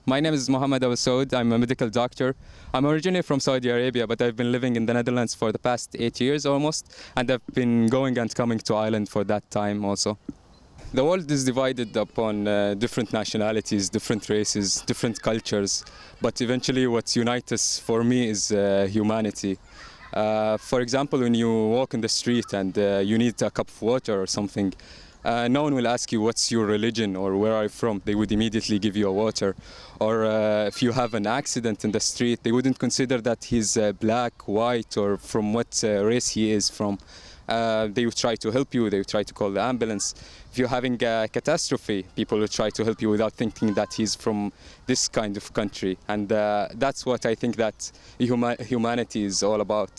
My name is Mohammed. I'm a medical doctor. I'm originally from Saudi Arabia, but I've been living in the Netherlands for the past 8 years almost, and I've been going and coming to Ireland for that time also. The world is divided upon different nationalities, different races, different cultures, but eventually what unites us for me is humanity. For example, when you walk in the street and you need a cup of water or something, no one will ask you what's your religion or where are you from. They would immediately give you a water. Or if you have an accident in the street, they wouldn't consider that he's black, white, or from what race he is from. They would try to help you, they would try to call the ambulance. If you're having a catastrophe, people will try to help you without thinking that he's from this kind of country. And that's what I think that humanity is all about.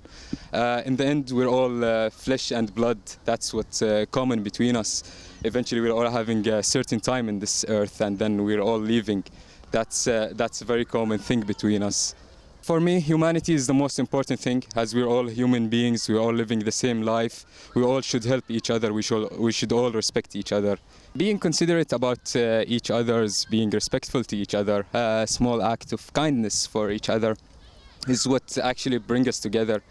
In the end, we're all flesh and blood. That's what's common between us. Eventually, we're all having a certain time in this earth, and then we're all leaving. That's a very common thing between us. For me, humanity is the most important thing, as we're all human beings, we're all living the same life, we all should help each other, we should all respect each other. Being considerate about each other's, being respectful to each other, a small act of kindness for each other is what actually brings us together.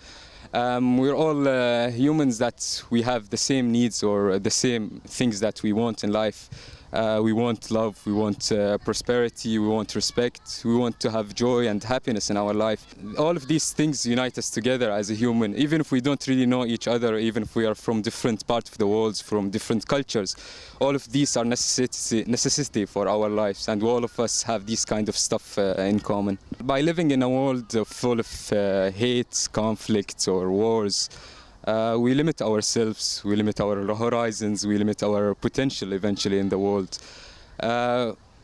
We're all humans that we have the same needs or the same things that we want in life. We want love, we want prosperity, we want respect, we want to have joy and happiness in our life. All of these things unite us together as a human, even if we don't really know each other, even if we are from different parts of the world, from different cultures. All of these are necessity for our lives, and all of us have this kind of stuff in common. By living in a world full of hate, conflict or wars, we limit ourselves, we limit our horizons, we limit our potential eventually in the world.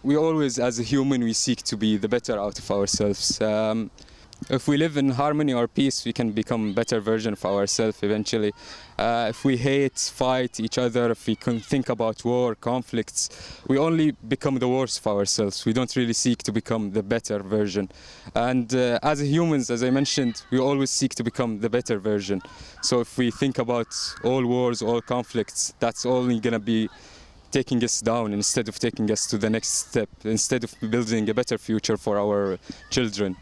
We always, as a human, we seek to be the better out of ourselves. If we live in harmony or peace, we can become a better version of ourselves eventually. If we hate, fight each other, if we can think about war, conflicts, we only become the worst of ourselves. We don't really seek to become the better version. And as humans, as I mentioned, we always seek to become the better version. So if we think about all wars, all conflicts, that's only going to be taking us down instead of taking us to the next step, instead of building a better future for our children.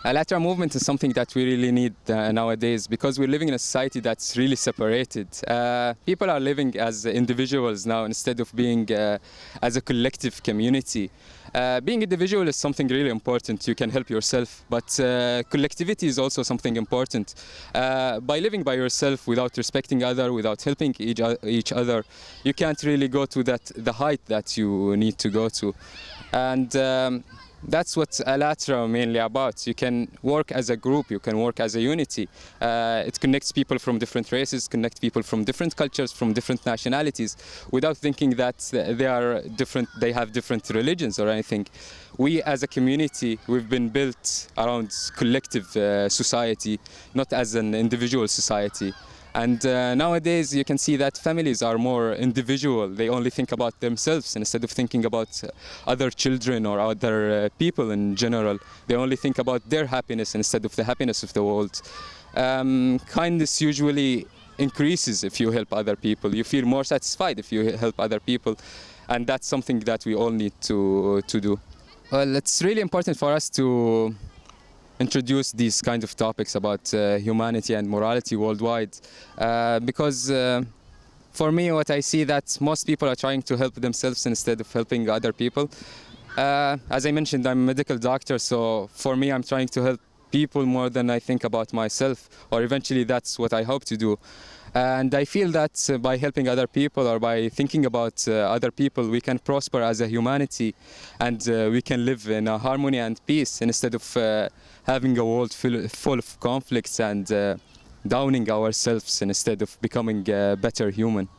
ALLATRA movement is something that we really need nowadays, because we're living in a society that's really separated. People are living as individuals now instead of being as a collective community. Being individual is something really important. You can help yourself, but collectivity is also something important. By living by yourself without respecting others, without helping each other, you can't really go to the height that you need to go to. And that's what ALLATRA mainly about. You can work as a group, you can work as a unity. It connects people from different races, connects people from different cultures, from different nationalities, without thinking that they have different religions or anything. We as a community, we've been built around collective society, not as an individual society. And nowadays you can see that families are more individual. They only think about themselves instead of thinking about other children or other people in general. They only think about their happiness instead of the happiness of the world. Kindness usually increases if you help other people. You feel more satisfied if you help other people. And that's something that we all need to do. Well, it's really important for us to introduce these kind of topics about humanity and morality worldwide, because for me what I see that most people are trying to help themselves instead of helping other people. As I mentioned, I'm a medical doctor, so for me I'm trying to help people more than I think about myself, or eventually that's what I hope to do. And I feel that by helping other people or by thinking about other people, we can prosper as a humanity, and we can live in a harmony and peace instead of having a world full of conflicts and downing ourselves instead of becoming a better human.